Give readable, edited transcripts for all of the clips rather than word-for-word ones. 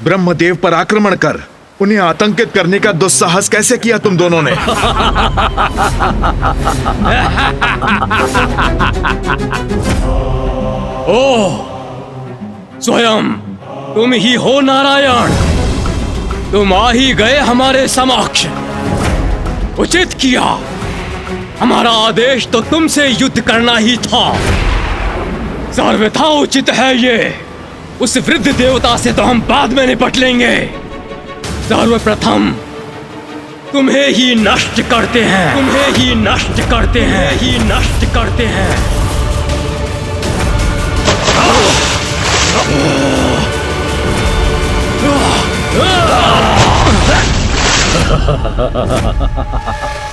ब्रह्मदेव पर आक्रमण कर उन्हें आतंकित करने का दुस्साहस कैसे किया तुम दोनों ने? ओह, स्वयं तुम ही हो नारायण। तुम आ ही गए हमारे समक्ष। उचित किया। हमारा आदेश तो तुमसे युद्ध करना ही था। सर्वथा उचित है ये। उस वृद्ध देवता से तो हम बाद में निपट लेंगे। सर्वप्रथम तुम्हें ही नष्ट करते हैं। तुम्हें ही नष्ट करते हैं। ही नष्ट करते हैं।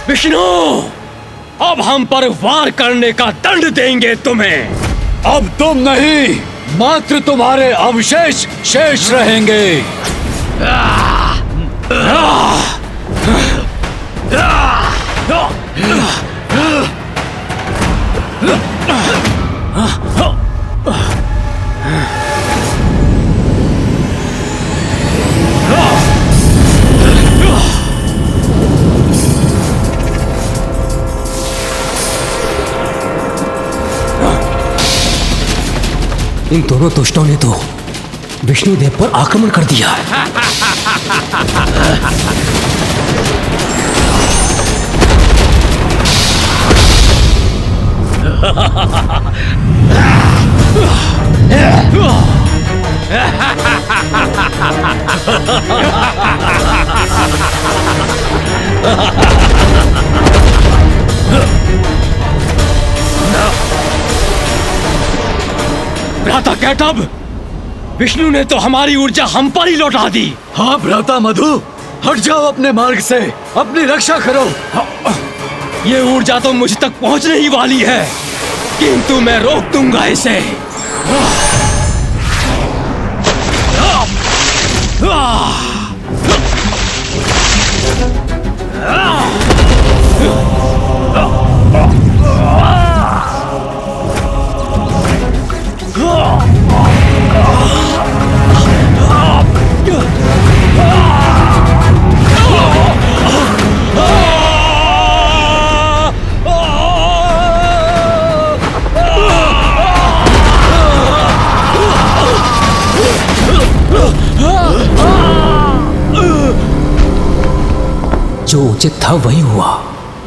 विष्णु, अब हम पर वार करने का दंड देंगे तुम्हें। अब तुम नहीं, मात्र तुम्हारे अवशेष शेष रहेंगे। इन दोनों दुष्टों ने तो विष्णुदेव पर आक्रमण कर दिया। भ्राता कैटब, विष्णु ने तो हमारी ऊर्जा हम पर ही लौटा दी। हाँ भ्राता मधु, हट जाओ अपने मार्ग से, अपनी रक्षा करो। ये ऊर्जा तो मुझ तक पहुंचने ही वाली है, किंतु मैं रोक दूंगा इसे। जो उचित था वही हुआ।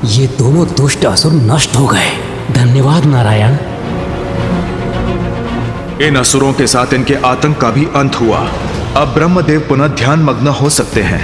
ये दोनों दुष्ट असुर नष्ट हो गए। धन्यवाद नारायण। इन असुरों के साथ इनके आतंक का भी अंत हुआ। अब ब्रह्मदेव पुनः ध्यान मग्न हो सकते हैं।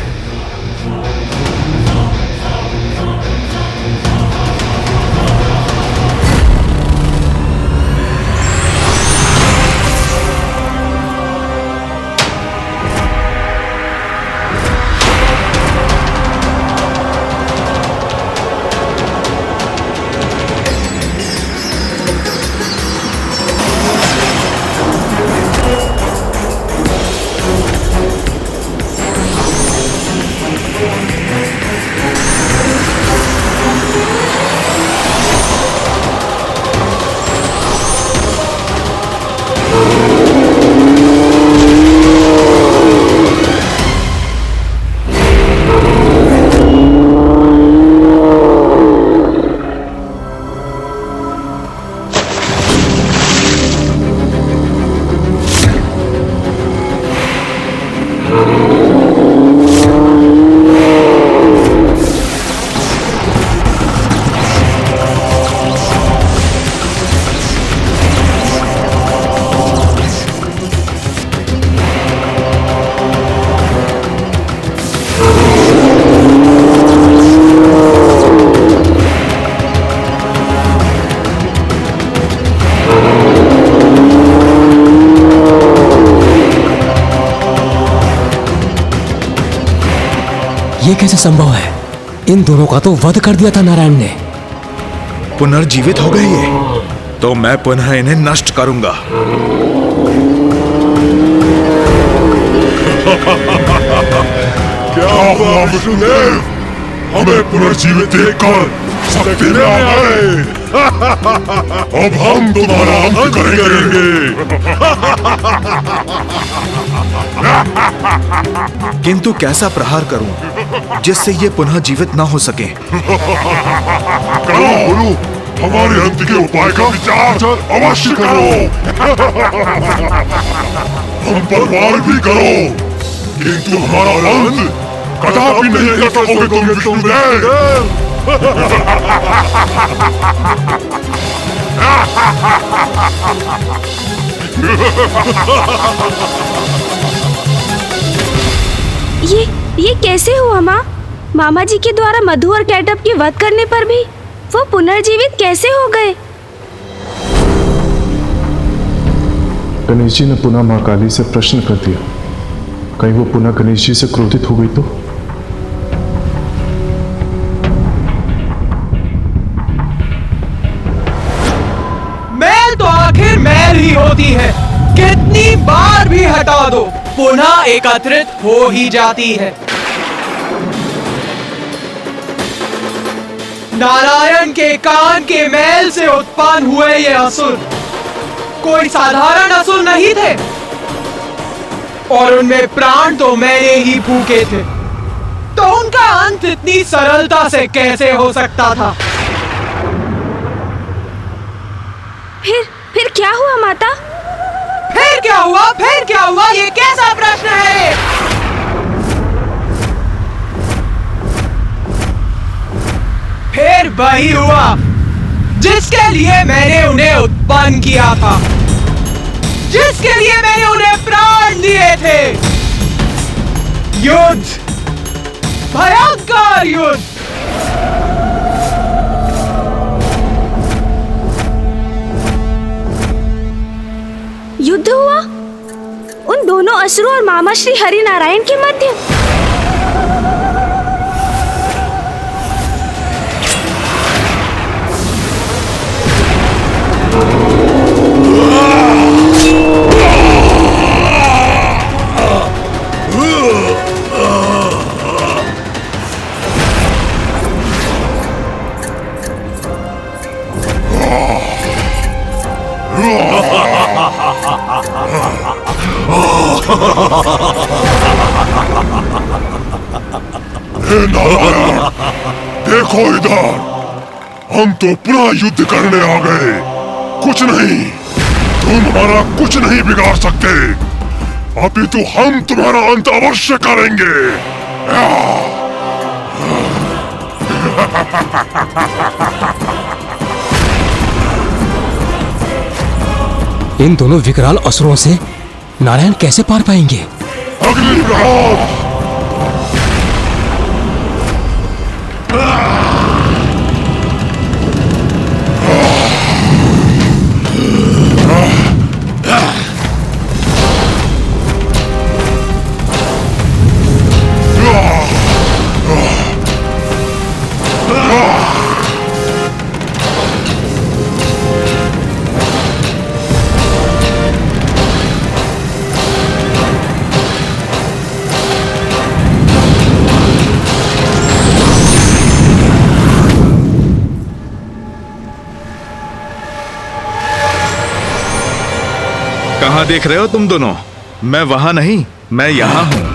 ये कैसे संभव है? इन दोनों का तो वध कर दिया था नारायण ने। पुनर्जीवित हो गए ये, तो मैं पुनः इन्हें नष्ट करूंगा। क्या हुआ विष्णुदेव? हमें पुनर्जीवित देखकर शक्ति में आ गए। अब हम तुम्हारा अंत करेंगे। किंतु कैसा प्रहार करूं जिससे ये पुनः जीवित ना हो सके? करो गुरु, हमारे अंत के उपाय का विचार अवश्य करो। हम पर वार भी करो, किंतु हमारा अंत कदापि नहीं कर सकोगे तुम विष्णुदेव। ये कैसे हुआ माँ? मामा जी के द्वारा मधु और कैटअप के वध करने पर भी वो पुनर्जीवित कैसे हो गए? गणेश जी ने पुनः मां काली से प्रश्न कर दिया, कहीं वो पुनः गणेश जी से क्रोधित हो गई तो? मैल तो आखिर मैल ही होती है, कितनी बार भी हटा दो पुनः एकत्रित हो ही जाती है। नारायण के कान के मैल से उत्पन्न हुए ये असुर कोई साधारण असुर नहीं थे, और उनमें प्राण तो मैंने ही फूके थे, तो उनका अंत इतनी सरलता से कैसे हो सकता था? फिर क्या हुआ माता? फिर क्या हुआ? फिर क्या हुआ? ये कैसा प्रश्न है? फिर वही हुआ जिसके लिए मैंने उन्हें उत्पन्न किया था, जिसके लिए मैंने उन्हें प्राण दिए थे। युद्ध, भयंकर युद्ध। युद्ध हुआ उन दोनों असुरों और मामा श्री हरि नारायण के मध्य। हे नारायण, देखो इधर, हम तो पुनः युद्ध करने आ गए। कुछ नहीं, तुम हमारा कुछ नहीं बिगाड़ सकते, अपितु हम तुम्हारा अंत अवश्य करेंगे। इन दोनों विकराल असुरों से नारायण कैसे पार पाएंगे? अग्नि प्रहार। कहाँ देख रहे हो तुम दोनों? मैं वहां नहीं, मैं यहां हूं।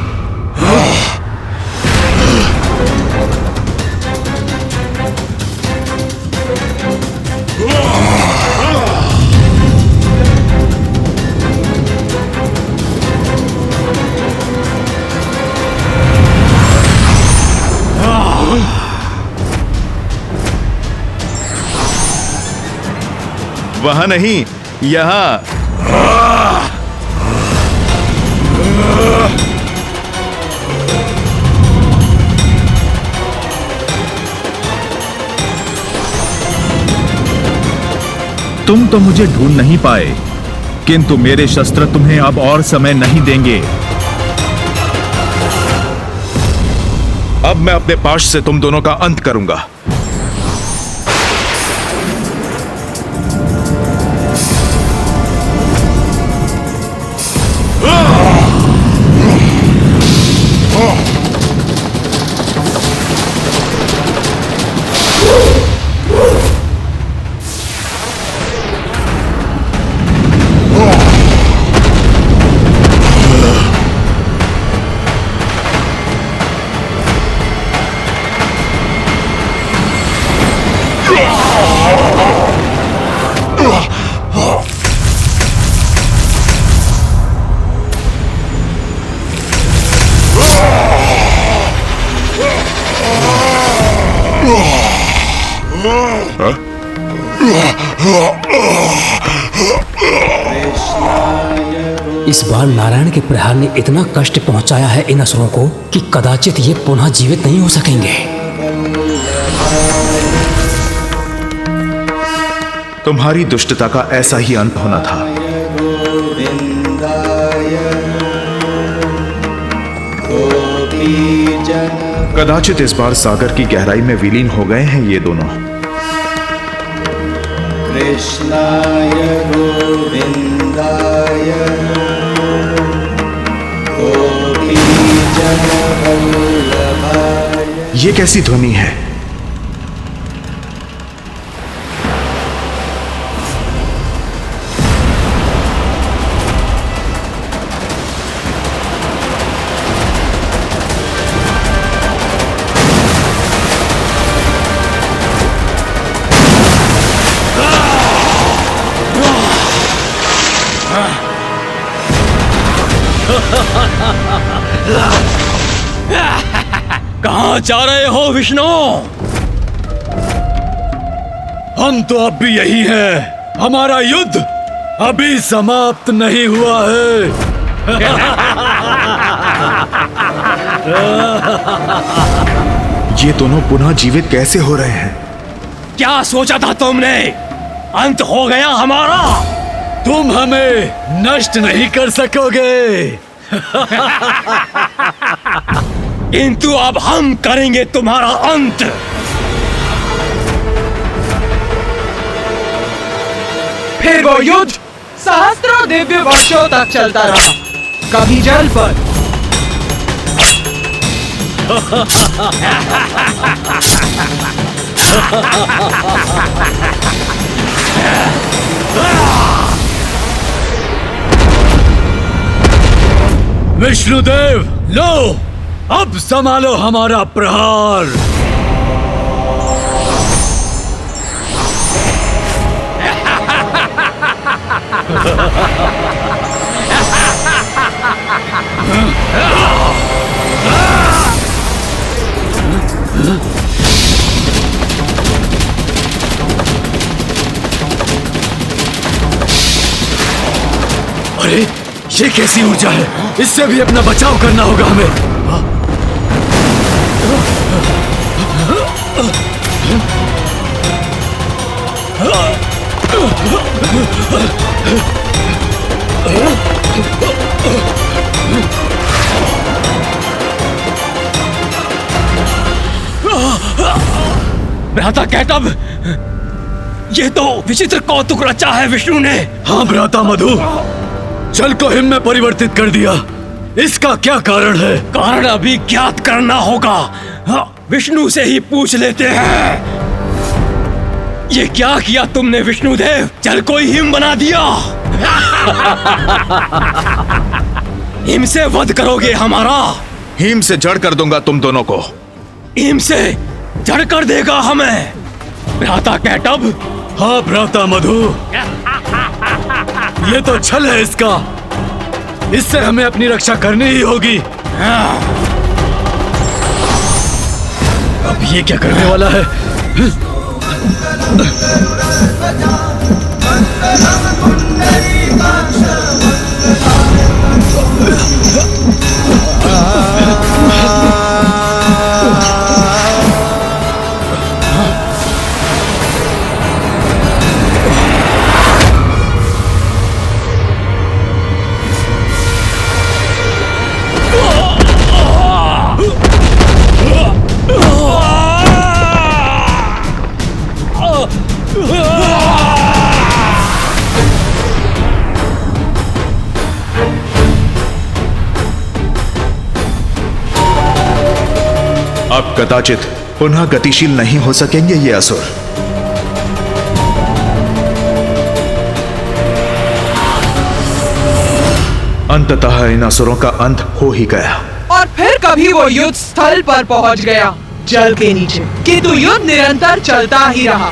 वहां नहीं, यहां। तुम तो मुझे ढूंढ नहीं पाए, किंतु मेरे शस्त्र तुम्हें अब और समय नहीं देंगे। अब मैं अपने पाश से तुम दोनों का अंत करूंगा। इस बार नारायण के प्रहार ने इतना कष्ट पहुंचाया है इन असुरों को कि कदाचित ये पुनः जीवित नहीं हो सकेंगे। तुम्हारी दुष्टता का ऐसा ही अंत होना था। कदाचित इस बार सागर की गहराई में विलीन हो गए हैं ये दोनों। कृष्णाय गोविंदाय गोपीजनवल्लभाय। ये कैसी ध्वनि है? कहाँ जा रहे हो विष्णु? हम तो अब भी यही हैं। हमारा युद्ध अभी समाप्त नहीं हुआ है। ये दोनों पुनः जीवित कैसे हो रहे हैं? क्या सोचा था तुमने? अंत हो गया हमारा। तुम हमें नष्ट नहीं कर सकोगे। किंतु अब हम करेंगे तुम्हारा अंत। फिर वो युद्ध सहस्त्रों दिव्य वर्षों तक चलता रहा, कभी जल पर विष्णुदेव, लो अब संभालो हमारा प्रहार। अरे ये कैसी ऊर्जा है? इससे भी अपना बचाव करना होगा हमें। भ्राता कैटब, ये तो विचित्र कौतुक रचा है विष्णु ने। हाँ भ्राता मधु, जल को हिम में परिवर्तित कर दिया। इसका क्या कारण है? कारण अभी ज्ञात करना होगा। विष्णु से ही पूछ लेते हैं। ये क्या किया तुमने विष्णुदेव? जल को ही हिम बना दिया। हिम से वध करोगे हमारा? हिम से जड़ कर दूंगा तुम दोनों को। हिम से जड़ कर देगा हमें भ्राता कैटब? हाँ भ्राता मधु, ये तो छल है इसका। इससे हमें अपनी रक्षा करनी ही होगी। अब ये क्या करने वाला है? अब कदाचित पुनः गतिशील नहीं हो सकेंगे ये असुर। अंततः इन असुरों का अंत हो ही गया। और फिर कभी वो युद्ध स्थल पर पहुंच गया, जल के नीचे। किंतु युद्ध निरंतर चलता ही रहा।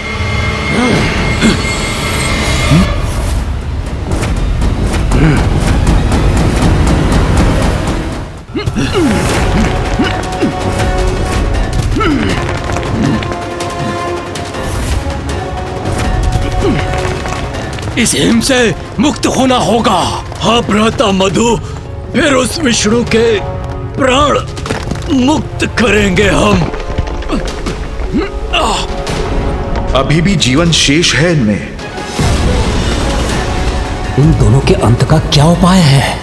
इस हिम से मुक्त होना होगा। हाँ भ्राता मधु, फिर उस विष्णु के प्राण मुक्त करेंगे हम। अभी भी जीवन शेष है इनमें। इन दोनों के अंत का क्या उपाय है?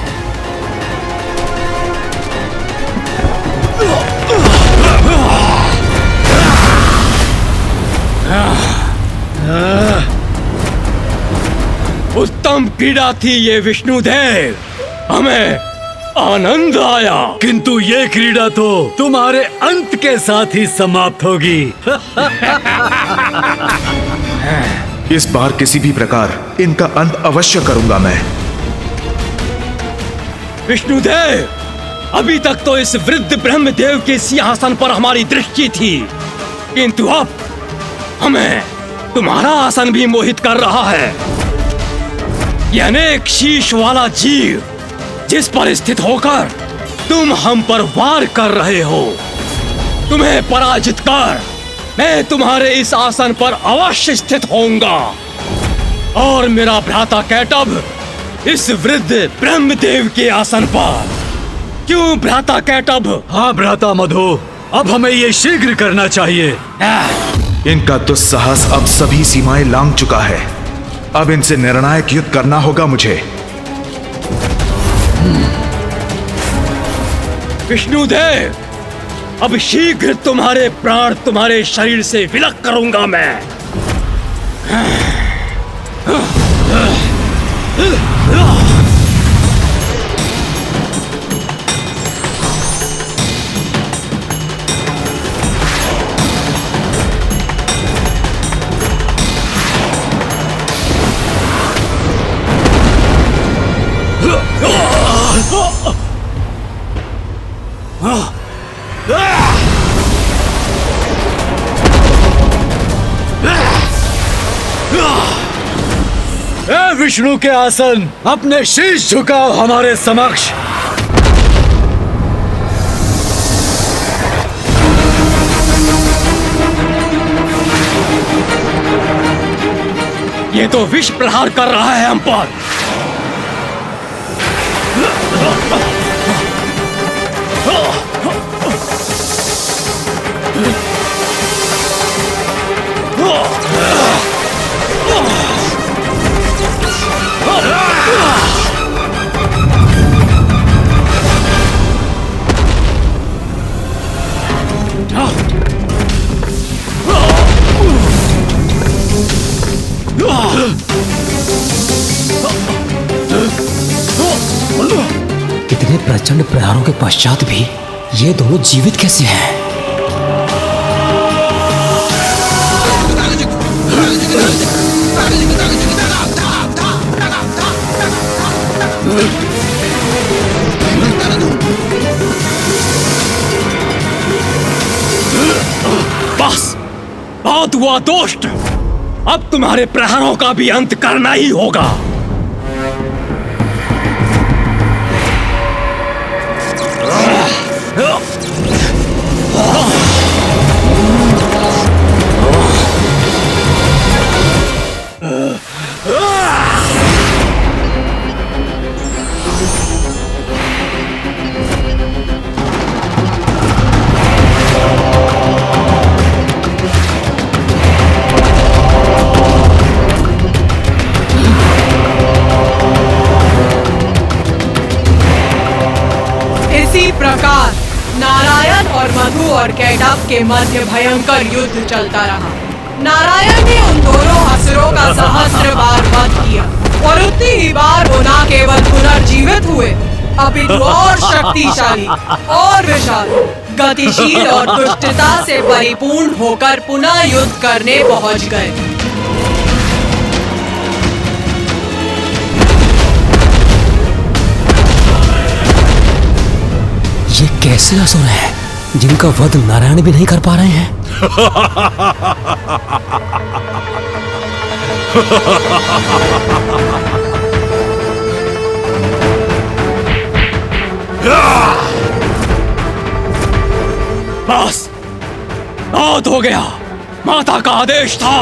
उत्तम क्रीड़ा थी ये विष्णुदेव, हमें आनंद आया। किंतु ये क्रीड़ा तो तुम्हारे अंत के साथ ही समाप्त होगी। इस बार किसी भी प्रकार इनका अंत अवश्य करूंगा मैं। विष्णुदेव, अभी तक तो इस वृद्ध ब्रह्मदेव के सिंहासन पर हमारी दृष्टि थी, किंतु अब हमें तुम्हारा आसन भी मोहित कर रहा है। यह अनेक शीश वाला जीव जिस पर स्थित होकर तुम हम पर वार कर रहे हो, तुम्हें पराजित कर मैं तुम्हारे इस आसन पर अवश्य स्थित होऊंगा और मेरा भ्राता कैटभ इस वृद्ध ब्रह्मदेव के आसन पर। क्यों भ्राता कैटभ? हाँ भ्राता मधु, अब हमें ये शीघ्र करना चाहिए। इनका दुस्साहस अब सभी सीमाएं लांघ चुका है। अब इनसे निर्णायक युद्ध करना होगा मुझे। विष्णुदेव, अब शीघ्र तुम्हारे प्राण तुम्हारे शरीर से विलग करूंगा मैं। विष्णु के आसन, अपने शीश झुकाओ हमारे समक्ष। ये तो विष प्रहार कर रहा है हम पर। इतने प्रचंड प्रहारों के पश्चात भी ये दोनों जीवित कैसे हैं? बस, बहुत हुआ दोस्त। अब तुम्हारे प्रहारों का भी अंत करना ही होगा। इसी प्रकार नारायण और मधु और कैटभ के मध्य भयंकर युद्ध चलता रहा। नारायण ने उन दोनों असुरों का सहस्त्र बार वध किया और उतनी ही बार वो न केवल पुनर्जीवित हुए, अपितु और शक्तिशाली और विशाल, गतिशील और दुष्टता से परिपूर्ण होकर पुनः युद्ध करने पहुंच गए। ये कैसे असुर हैं जिनका वध नारायण भी नहीं कर पा रहे हैं? बस, बहुत हो गया। माता का आदेश था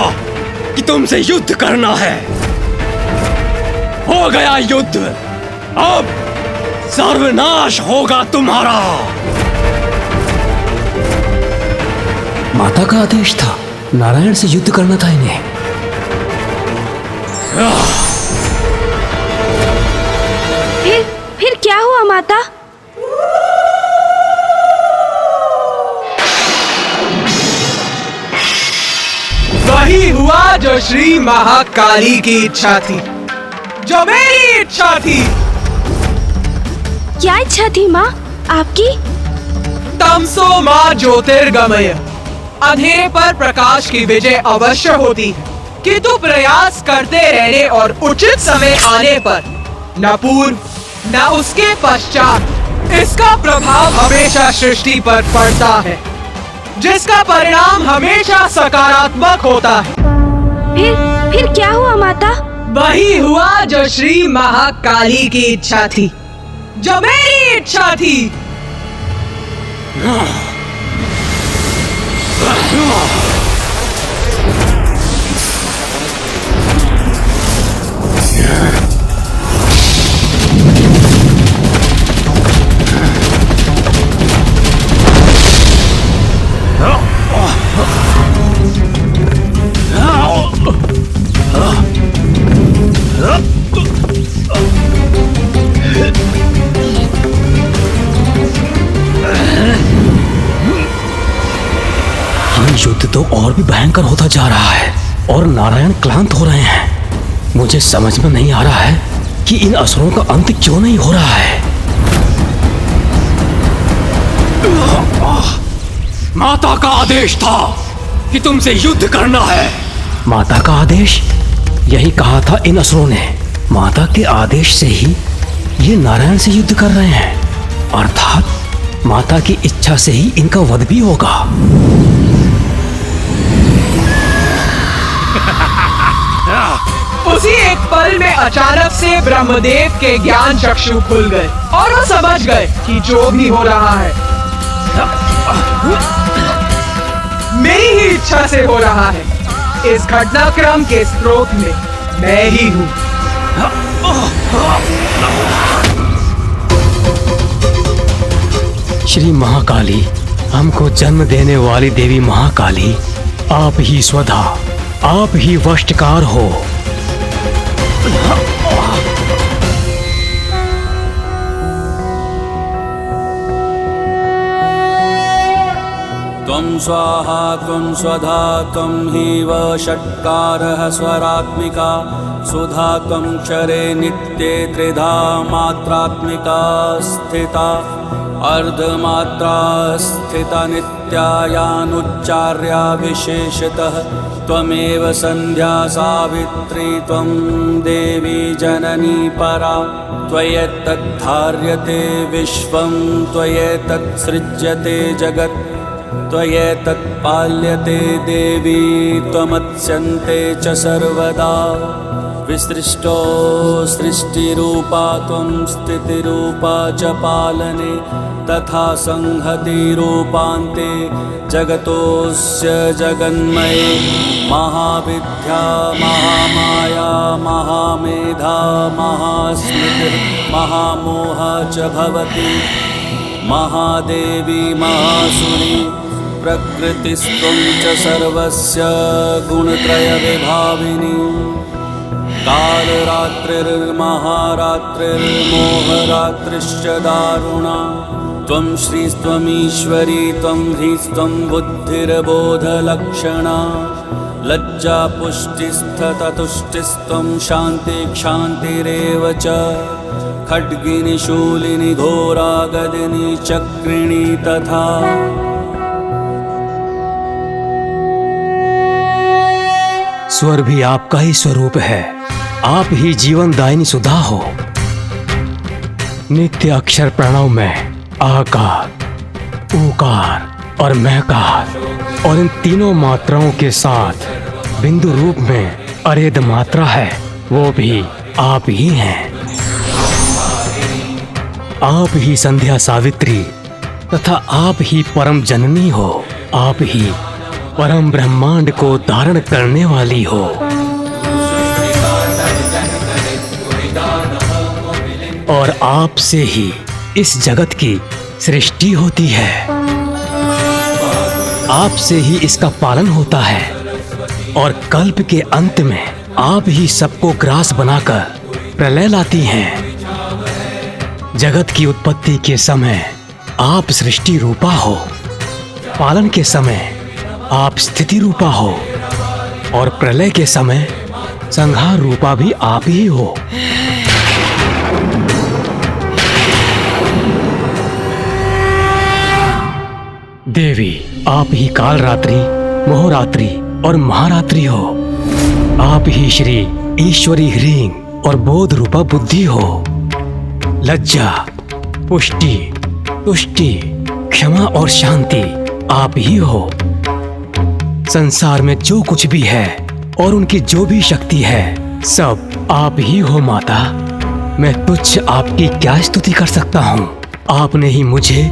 कि तुमसे युद्ध करना है। हो गया युद्ध, अब सर्वनाश होगा तुम्हारा। माता का आदेश था, नारायण से युद्ध करना था इन्हें। फिर क्या हुआ माता? वही हुआ जो श्री महाकाली की इच्छा थी, जो मेरी इच्छा थी। क्या इच्छा थी माँ आपकी? तमसो माँ ज्योतिर्गमय, अंधेरे पर प्रकाश की विजय अवश्य होती है, किंतु प्रयास करते रहने और उचित समय आने पर न पूर्व न उसके पश्चात इसका प्रभाव हमेशा सृष्टि पर पड़ता है, जिसका परिणाम हमेशा सकारात्मक होता है। फिर क्या हुआ माता? वही हुआ जो श्री महाकाली की इच्छा थी, जो मेरी इच्छा थी। युद्ध तो और भी भयंकर होता जा रहा है और नारायण क्लांत हो रहे हैं। मुझे समझ में नहीं आ रहा है कि इन असुरों का अंत क्यों नहीं हो रहा है। माता का आदेश था कि तुमसे युद्ध करना है। माता का आदेश? यही कहा था इन असुरों ने। माता के आदेश से ही ये नारायण से युद्ध कर रहे हैं, अर्थात माता की इच्छा से ही इनका वध भी होगा। उसी एक पल में अचानक से ब्रह्मदेव के ज्ञान चक्षु खुल गए और वो समझ गए कि जो भी हो रहा है मेरी ही इच्छा से हो रहा है। इस घटनाक्रम के स्रोत में मैं ही हूँ। श्री महाकाली, हमको जन्म देने वाली देवी महाकाली, आप ही स्वधा, आप ही वशकार हो। त्वं स्वाहा त्वं स्वधा त्वं हि वषट्कारः स्वरात्मिका सुधा त्वं क्षरे नित्ये त्रिधा मात्रात्मिका स्थिता अर्धमात्रा स्थिता नित्यायानुच्चार्या विशेषतः त्वमेव संध्या सावित्री त्वं देवी जननी परा त्वयैतद्धार्यते विश्वं त्वयैतत्सृज्यते जगत् त्वयैतत्पाल्यते देवी त्वमत्स्यन्ते च सर्वदा विसृष्टो सृष्टिरूपा त्वं स्थितिरूपा च पालने तथा संहतिरूपान्ते जगतोऽस्य जगन्मये महाविद्या महामाया महामेधा महास्मृतिः महामोहा च भवति महादेवी महासुरी प्रकृतिस्त्वं च सर्वस्य गुणत्रयविभाविनी कालरात्रिर्महारात्रिर्मोहरात्रिश्च दारुणा त्वं श्रीस्त्वमीश्वरी त्वं ह्रीस्त्वं बुद्धिर्बोधलक्षणा लज्जा पुष्टिस्ततुष्टिस्त्वं शान्तिक्षान्तिरेव च खड्गिनी शूलिनी घोरा गदिनी चक्रिणी तथा स्वर भी आपका ही स्वरूप है। आप ही जीवन दायिनी सुधा हो। नित्य अक्षर प्रणव में आकार, ऊकार और मैकार और इन तीनों मात्राओं के साथ बिंदु रूप में अरेद मात्रा है, वो भी आप ही हैं। आप ही संध्या सावित्री तथा आप ही परम जननी हो। आप ही परम ब्रह्मांड को धारण करने वाली हो। और आपसे ही इस जगत की सृष्टि होती है। आपसे ही इसका पालन होता है और कल्प के अंत में आप ही सबको ग्रास बनाकर प्रलय लाती हैं। जगत की उत्पत्ति के समय आप सृष्टि रूपा हो, पालन के समय आप स्थिति रूपा हो और प्रलय के समय संहार रूपा भी आप ही हो। देवी, आप ही काल रात्रि, मोहरात्रि और महारात्रि हो। आप ही श्री ईश्वरी ह्रीं और बोध रूपा बुद्धि हो। लज्जा, पुष्टि, तुष्टि, क्षमा और शांति आप ही हो। संसार में जो कुछ भी है और उनकी जो भी शक्ति है, सब आप ही हो माता। मैं तुच्छ आपकी क्या स्तुति कर सकता हूँ। आपने ही मुझे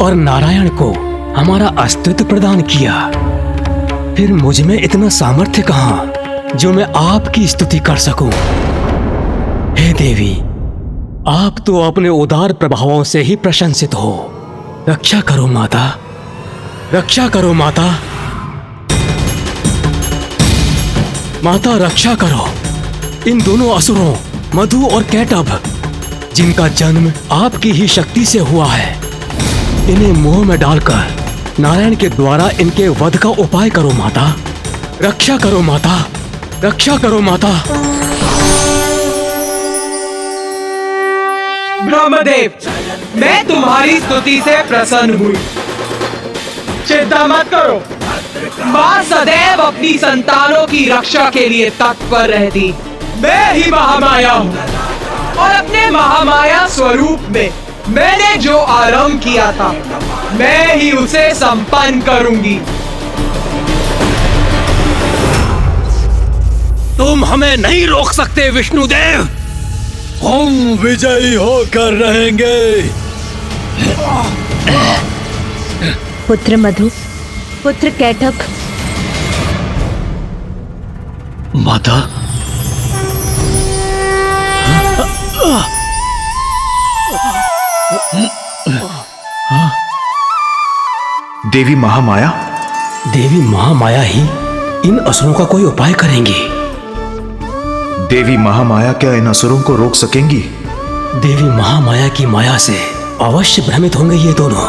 और नारायण को हमारा अस्तित्व प्रदान किया, फिर मुझ में इतना सामर्थ्य कहाँ जो मैं आपकी स्तुति कर सकूं। हे देवी, आप तो अपने उदार प्रभावों से ही प्रशंसित हो। रक्षा करो माता, रक्षा करो माता। माता रक्षा करो इन दोनों असुरों मधु और कैटभ, जिनका जन्म आपकी ही शक्ति से हुआ है। इन्हें मोह में डालकर नारायण के द्वारा इनके वध का उपाय करो माता। रक्षा करो माता, रक्षा करो माता। ब्रह्मदेव, मैं तुम्हारी स्तुति से प्रसन्न हुई। चिंता मत करो, माँ सदैव अपनी संतानों की रक्षा के लिए तत्पर रहती। मैं ही महामाया हूँ और अपने महामाया स्वरूप में मैंने जो आरंभ किया था, मैं ही उसे संपन्न करूंगी। तुम हमें नहीं रोक सकते विष्णुदेव। हम विजयी होकर रहेंगे। पुत्र मधु, पुत्र कैटभ। माता, देवी महामाया। देवी महामाया ही इन असुरों का कोई उपाय करेंगी। देवी महामाया क्या इन असुरों को रोक सकेंगी? देवी महामाया की माया से अवश्य भ्रमित होंगे ये दोनों।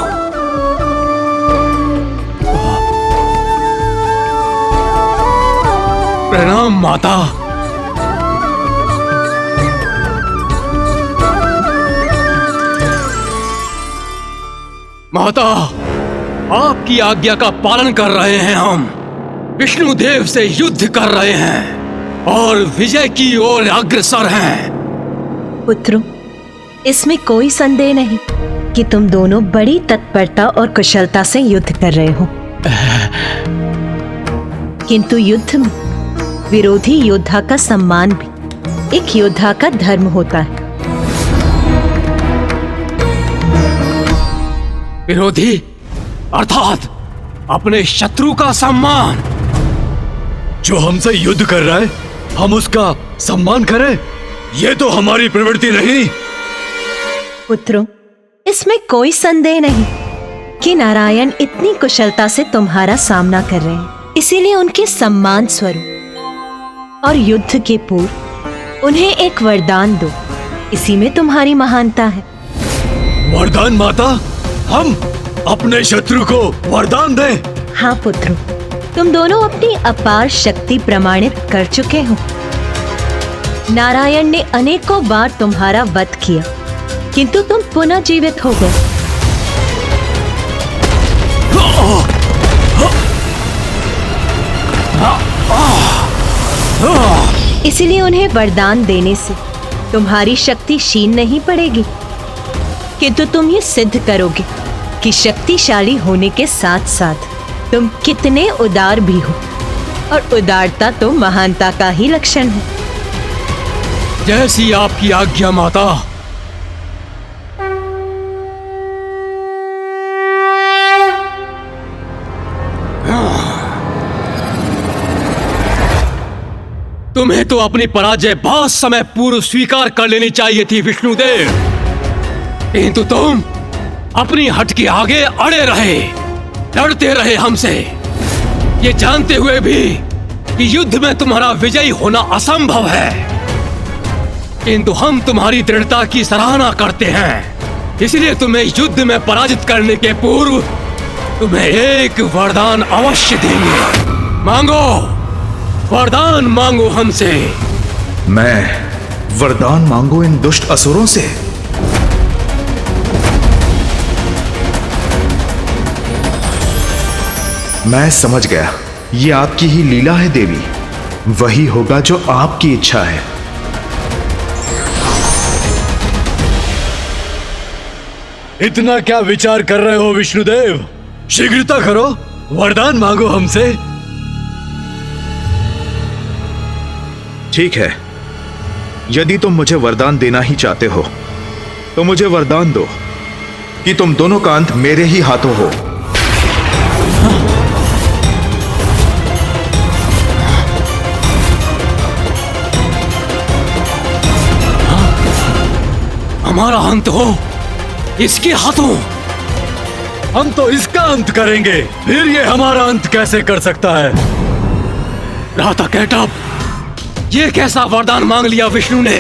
प्रणाम माता। माता, आपकी आज्ञा का पालन कर रहे हैं हम। विष्णु देव से युद्ध कर रहे हैं और विजय की ओर अग्रसर हैं। पुत्रों, इसमें कोई संदेह नहीं कि तुम दोनों बड़ी तत्परता और कुशलता से युद्ध कर रहे हो। किंतु युद्ध में विरोधी योद्धा का सम्मान भी एक योद्धा का धर्म होता है। विरोधी अर्थात अपने शत्रु का सम्मान। जो हमसे युद्ध कर रहा है, हम उसका सम्मान करें, ये तो हमारी प्रवृत्ति नहीं। पुत्रों, इसमें कोई संदेह नहीं कि नारायण इतनी कुशलता से तुम्हारा सामना कर रहे हैं, इसीलिए उनके सम्मान स्वरूप और युद्ध के पूर्व उन्हें एक वरदान दो। इसी में तुम्हारी महानता है। वरदान माता? हम अपने शत्रु को वरदान दें? हाँ पुत्रों, तुम दोनों अपनी अपार शक्ति प्रमाणित कर चुके हो। नारायण ने अनेकों बार तुम्हारा वध किया, किंतु तुम पुनः जीवित हो गए। इसलिए उन्हें वरदान देने से तुम्हारी शक्ति क्षीण नहीं पड़ेगी, किंतु तुम ये सिद्ध करोगे कि शक्तिशाली होने के साथ साथ तुम कितने उदार भी हो, और उदारता तो महानता का ही लक्षण है। जैसी आपकी आज्ञा माता। तुम्हें तो अपनी पराजय बहुत समय पूर्व स्वीकार कर लेनी चाहिए थी विष्णुदेव, किंतु तुम अपनी हट के आगे अड़े रहे, लड़ते रहे हमसे, ये जानते हुए भी कि युद्ध में तुम्हारा विजयी होना असंभव है। किंतु हम तुम्हारी दृढ़ता की सराहना करते हैं, इसलिए तुम्हें युद्ध में पराजित करने के पूर्व तुम्हें एक वरदान अवश्य देंगे। मांगो, वरदान मांगो हमसे। मैं वरदान मांगू इन दुष्ट असुरों से? मैं समझ गया, ये आपकी ही लीला है देवी। वही होगा जो आपकी इच्छा है। इतना क्या विचार कर रहे हो विष्णुदेव? शीघ्रता करो, वरदान मांगो हमसे। ठीक है, यदि तुम मुझे वरदान देना ही चाहते हो तो मुझे वरदान दो कि तुम दोनों का अंत मेरे ही हाथों हो। हमारा अंत हो इसके हाथों? हम तो इसका अंत करेंगे, फिर ये हमारा अंत कैसे कर सकता है? भ्राता कैटअप, ये कैसा वरदान मांग लिया विष्णु ने?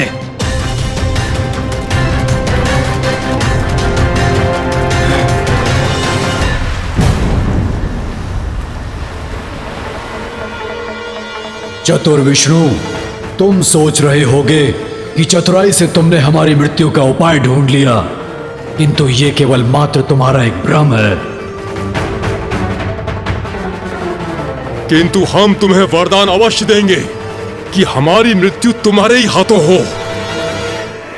चतुर विष्णु, तुम सोच रहे होगे कि चतुराई से तुमने हमारी मृत्यु का उपाय ढूंढ लिया, किंतु ये केवल मात्र तुम्हारा एक भ्रम है। किंतु हम तुम्हें वरदान अवश्य देंगे कि हमारी मृत्यु तुम्हारे ही हाथों हो।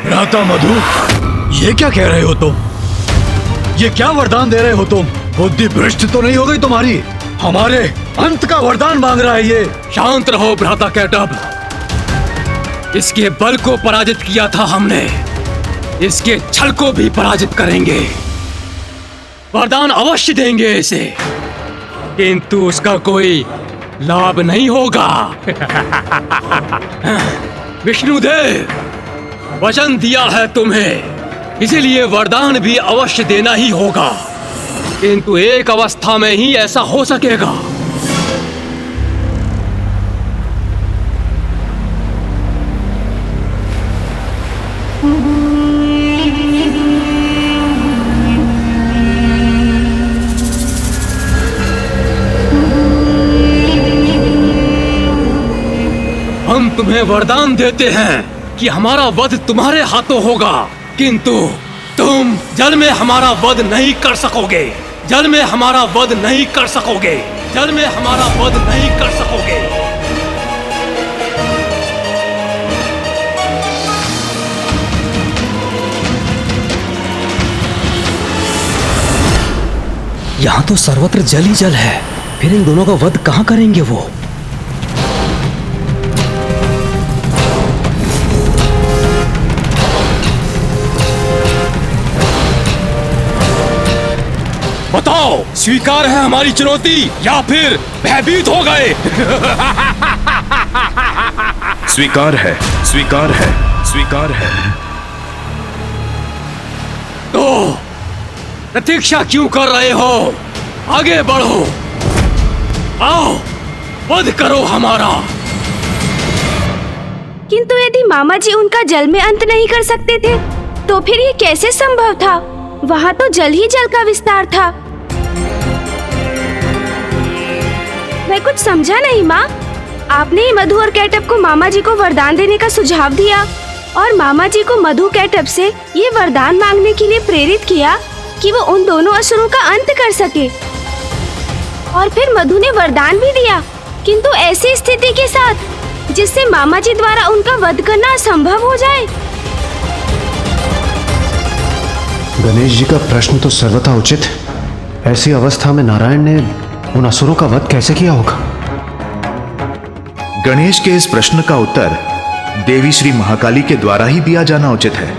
भ्राता मधु, ये क्या कह रहे हो तुम? ये क्या वरदान दे रहे हो तुम? बुद्धि भ्रष्ट तो नहीं हो गई तुम्हारी? हमारे अंत का वरदान मांग रहा है ये। शांत रहो भ्राता कैटअप, इसके बल को पराजित किया था हमने, इसके छल को भी पराजित करेंगे। वरदान अवश्य देंगे इसे, किंतु उसका कोई लाभ नहीं होगा। विष्णुदेव, वचन दिया है तुम्हें, इसीलिए वरदान भी अवश्य देना ही होगा, किंतु एक अवस्था में ही ऐसा हो सकेगा। हम तुम्हें वरदान देते हैं कि हमारा वध तुम्हारे हाथों होगा, किंतु तुम जल में हमारा वध नहीं कर सकोगे। जल में हमारा वध नहीं कर सकोगे। जल में हमारा वध नहीं कर सकोगे। यहाँ तो सर्वत्र जल ही जल है, फिर इन दोनों का वध कहाँ करेंगे वो? बताओ, स्वीकार है हमारी चुनौती या फिर भयभीत हो गए? स्वीकार है, स्वीकार है, स्वीकार है। तो प्रतीक्षा क्यों कर रहे हो? आगे बढ़ो, आओ, वध करो हमारा। किंतु यदि मामा जी उनका जल में अंत नहीं कर सकते थे, तो फिर ये कैसे संभव था? वहाँ तो जल ही जल का विस्तार था। मैं कुछ समझा नहीं माँ। आपने ही मधु और कैटअप को मामा जी को वरदान देने का सुझाव दिया और मामा जी को मधु कैटअप से ये वरदान मांगने के लिए प्रेरित किया कि वो उन दोनों असुरों का अंत कर सके। और फिर मधु ने वरदान भी दिया, किंतु ऐसी स्थिति के साथ जिससे मामा जी द्वारा उनका वध करना असंभव हो जाए। गणेश जी का प्रश्न तो सर्वथा उचित है। ऐसी अवस्था में नारायण ने उन असुरों का वध कैसे किया होगा? गणेश के इस प्रश्न का उत्तर देवी श्री महाकाली के द्वारा ही दिया जाना उचित है।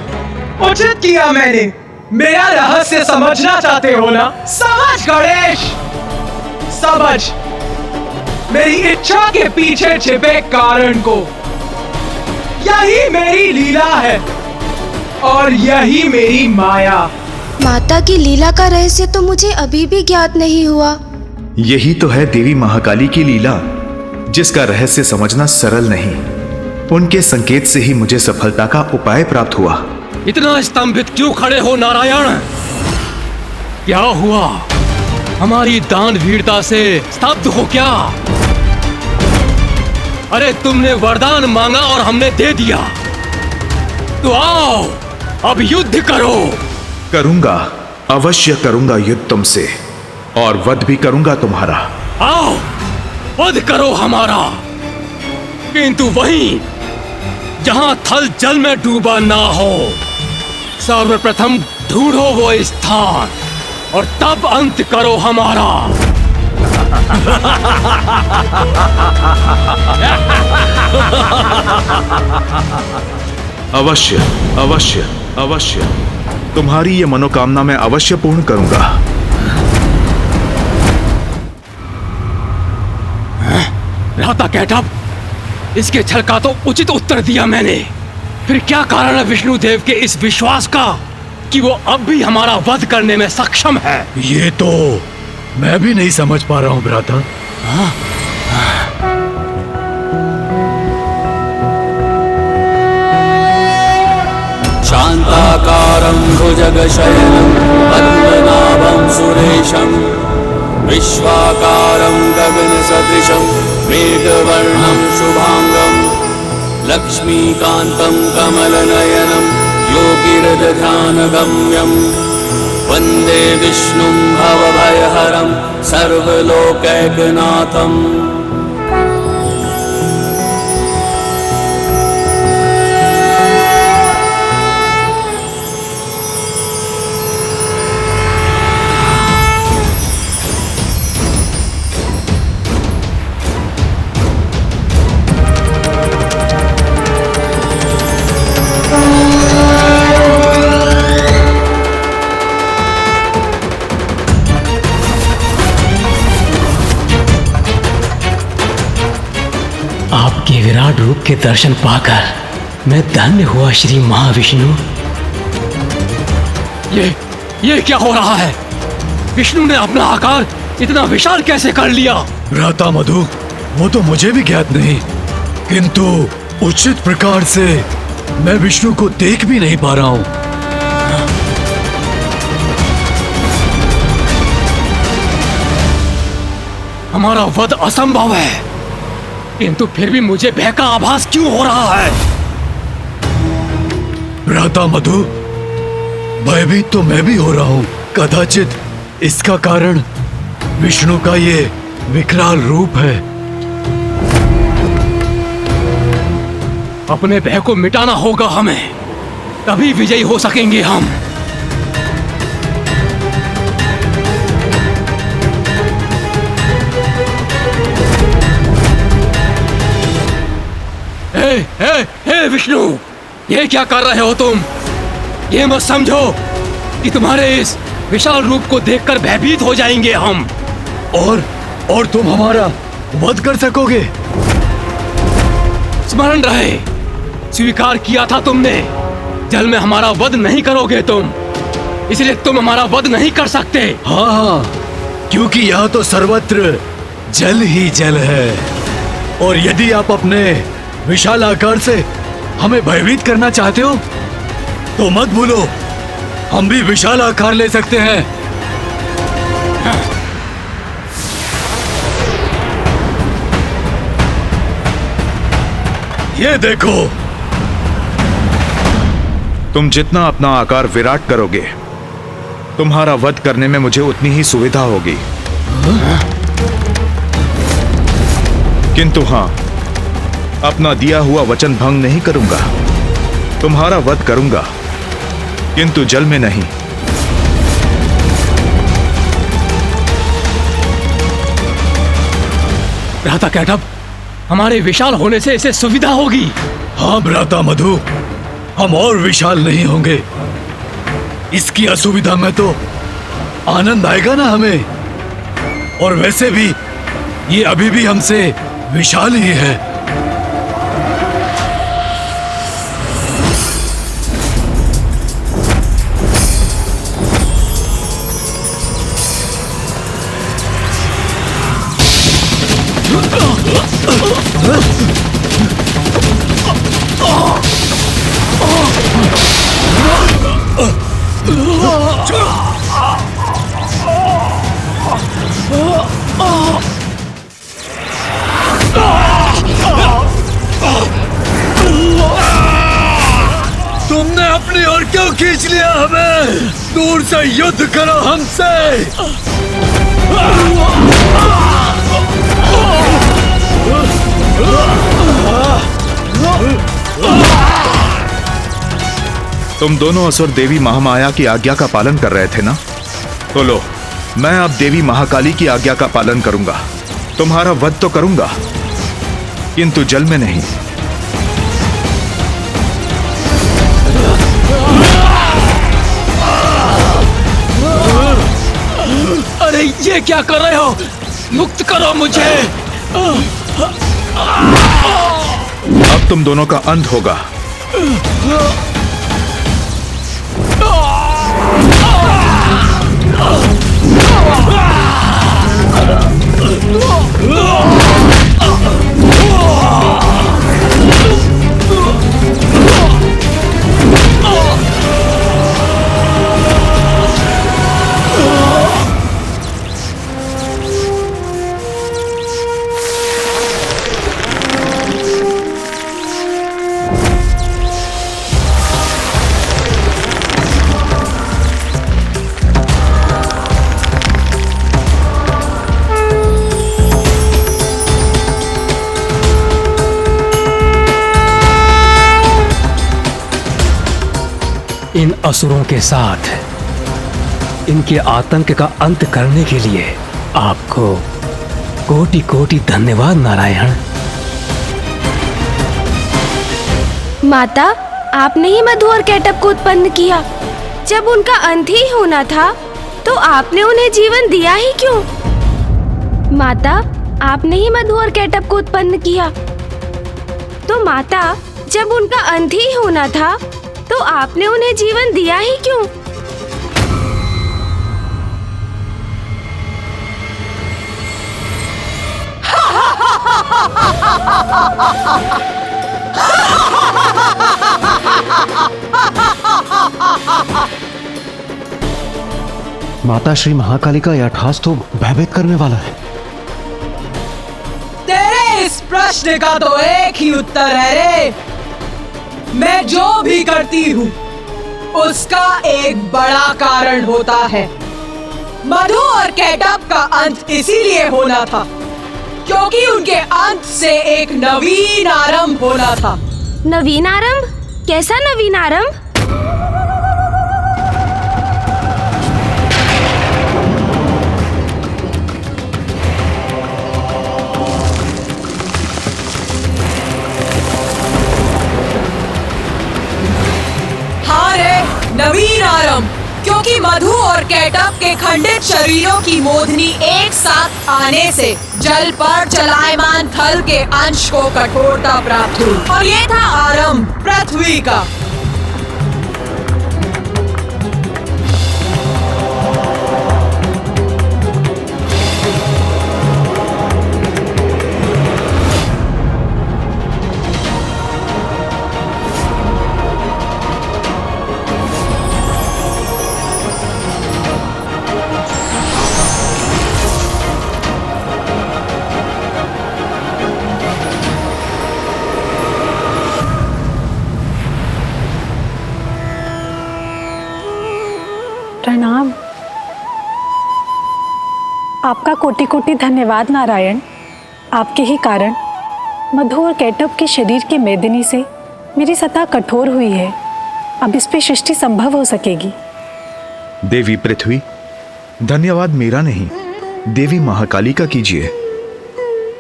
उचित किया मैंने। मेरा रहस्य समझना चाहते हो ना? समझ गणेश, समझ। मेरी इच्छा के पीछे छिपे कारण को यही मेरी लीला है और यही मेरी माया। माता की लीला का रहस्य तो मुझे अभी भी ज्ञात नहीं हुआ। यही तो है देवी महाकाली की लीला, जिसका रहस्य समझना सरल नहीं। उनके संकेत से ही मुझे सफलता का उपाय प्राप्त हुआ। इतना स्तंभित क्यों खड़े हो नारायण? क्या हुआ? हमारी दान वीरता से स्तब्ध हो क्या? अरे तुमने वरदान मांगा और हमने दे दिया, तो आओ अब युद्ध करो। करूंगा, अवश्य करूंगा युद्ध तुमसे, और वध भी करूंगा तुम्हारा। आओ वध करो हमारा, किंतु वहीं जहां थल जल में डूबा ना हो। सर्वप्रथम ढूंढो वो स्थान और तब अंत करो हमारा। अवश्य अवश्य अवश्य, तुम्हारी ये मनोकामना मैं अवश्य पूर्ण करूंगा। राता कैटअप, इसके छल का तो उचित उत्तर दिया मैंने। फिर क्या कारण है विष्णुदेव के इस विश्वास का कि वो अब भी हमारा वध करने में सक्षम है? ये तो मैं भी नहीं समझ पा रहा हूँ भ्राता। शांताकारं भुजगशयनं पद्मनाभं सुरेशं विश्वाकारं गगनसदृशं मेघवर्णं शुभांगं लक्ष्मीकान्तं कमलनयनं योगिहृदध्यानगम्यं वन्दे विष्णुं भवभयहरं सर्वलोकैकनाथम्। आपके विराट रूप के दर्शन पाकर मैं धन्य हुआ श्री महाविष्णु। ये क्या हो रहा है? विष्णु ने अपना आकार इतना विशाल कैसे कर लिया? भ्राता मधु, वो तो मुझे भी ज्ञात नहीं, किंतु उचित प्रकार से मैं विष्णु को देख भी नहीं पा रहा हूँ। हमारा वध असंभव है, किंतु फिर भी मुझे भय का आभास क्यों हो रहा है? भ्राता मधु, भयभीत तो मैं भी हो रहा हूँ। कदाचित इसका कारण विष्णु का ये विकराल रूप है। अपने भय को मिटाना होगा हमें, तभी विजयी हो सकेंगे हम। हे विष्णु, ये क्या कर रहे हो तुम? ये मत समझो कि तुम्हारे इस विशाल रूप को देखकर भयभीत हो जाएंगे हम। और तुम हमारा वध कर सकोगे? स्मरण रहे, स्वीकार किया था तुमने, जल में हमारा वध नहीं करोगे तुम, इसलिए तुम हमारा वध नहीं कर सकते। हाँ, क्योंकि यहाँ तो सर्वत्र जल ही जल है, और यदि आप अपने विशाल आकार से हमें भयभीत करना चाहते हो तो मत भूलो, हम भी विशाल आकार ले सकते हैं। ये देखो। तुम जितना अपना आकार विराट करोगे, तुम्हारा वध करने में मुझे उतनी ही सुविधा होगी। किंतु हाँ, अपना दिया हुआ वचन भंग नहीं करूंगा। तुम्हारा वध करूंगा, किंतु जल में नहीं। भ्राता कैटअप, हमारे विशाल होने से इसे सुविधा होगी। हाँ भ्राता मधु, हम और विशाल नहीं होंगे। इसकी असुविधा में तो आनंद आएगा ना हमें, और वैसे भी ये अभी भी हमसे विशाल ही है। तुमने अपनी ओर क्यों खींच लिया हमें? दूर से युद्ध करो हमसे। तुम दोनों असुर देवी महामाया की आज्ञा का पालन कर रहे थे ना? तो लो, मैं अब देवी महाकाली की आज्ञा का पालन करूंगा। तुम्हारा वध तो करूंगा, किंतु जल में नहीं। अरे ये क्या कर रहे हो? मुक्त करो मुझे। अब तुम दोनों का अंत होगा। इन असुरों के साथ इनके आतंक का अंत करने के लिए आपको कोटि कोटि धन्यवाद नारायण। माता, आपने ही मधु और कैटअप को उत्पन्न किया। जब उनका अंत ही होना था तो आपने उन्हें जीवन दिया ही क्यों? माता, आपने ही मधु और कैटअप को उत्पन्न किया। तो माता, जब उनका अंत ही होना था तो आपने उन्हें जीवन दिया ही क्यों? माता श्री महाकाली का यह अट्टहास तो भयभीत करने वाला है। तेरे इस प्रश्न का तो एक ही उत्तर है रे। मैं जो भी करती हूँ उसका एक बड़ा कारण होता है। मधु और कैटअप का अंत इसीलिए होना था क्योंकि उनके अंत से एक नवीन आरंभ होना था। नवीन आरंभ? कैसा नवीन आरंभ? हाँ रे, नवीन आरंभ। क्योंकि मधु और कैटअप के खंडित शरीरों की मोधनी एक साथ आने से जल पर चलायमान थल के अंश को कठोरता प्राप्त हुई और ये था आरंभ पृथ्वी का। प्रणाम। आपका कोटि कोटि धन्यवाद नारायण। आपके ही कारण मधु और कैटअप के शरीर के मेदिनी से मेरी सतह कठोर हुई है। अब इस पे सृष्टि संभव हो सकेगी। देवी पृथ्वी, धन्यवाद मेरा नहीं, देवी महाकाली का कीजिए,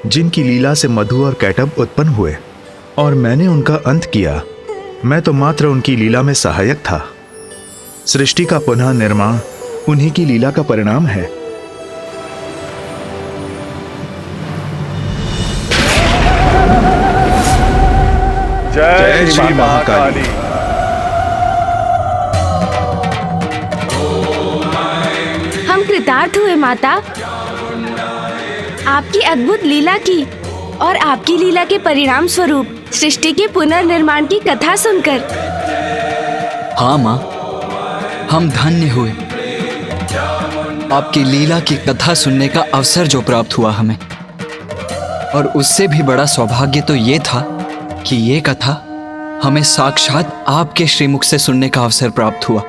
जिनकी लीला से मधु और कैटअप उत्पन्न हुए और मैंने उनका अंत किया। मैं तो मात्र उनकी लीला में सहायक था। सृष्टि का पुनः निर्माण उन्हीं की लीला का परिणाम है। जय श्री महाकाली। हम कृतार्थ हुए माता, आपकी अद्भुत लीला की और आपकी लीला के परिणाम स्वरूप सृष्टि के पुनर्निर्माण की कथा सुनकर। हाँ माँ, हम धन्य हुए। आपकी लीला की कथा सुनने का अवसर जो प्राप्त हुआ हमें, और उससे भी बड़ा सौभाग्य तो ये था कि ये कथा हमें साक्षात आपके श्रीमुख से सुनने का अवसर प्राप्त हुआ।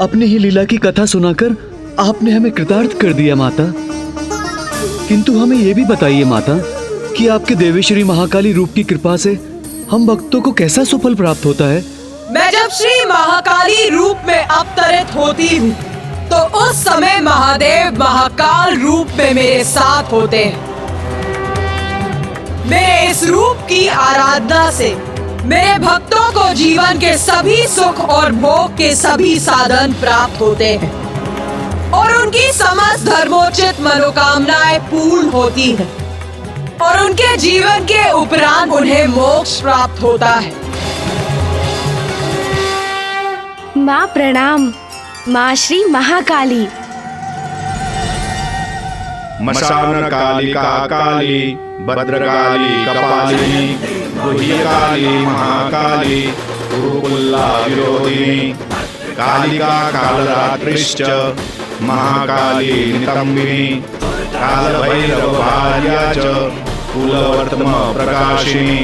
अपनी ही लीला की कथा सुनाकर आपने हमें कृतार्थ कर दिया माता। किंतु हमें यह भी बताइए माता कि आपके देवी श्री महाकाली रूप की कृपा से हम भक्तों को कैसा सुफल प्राप्त होता है? मैं जब श्री महाकाली रूप में अवतरित होती हूँ तो उस समय महादेव महाकाल रूप में मेरे साथ होते हैं। मेरे इस रूप की आराधना से मेरे भक्तों को जीवन के सभी सुख और भोग के सभी साधन प्राप्त होते हैं और उनकी समस्त धर्मोचित मनोकामनाएं पूर्ण होती हैं और उनके जीवन के उपरांत उन्हें मोक्ष प्राप्त होता है। माँ प्रणाम, माँ श्री महाकाली। मशान कालिका काली, भद्रकाली कपालिनी, गुह्यकाली महाकाली, गुरुकुल्ला विरोधिनी, कालिका कालरात्रिश्च, महाकाली नितंबिनी, कालभैरवभार्या च, कुलवर्तम प्रकाशिनी,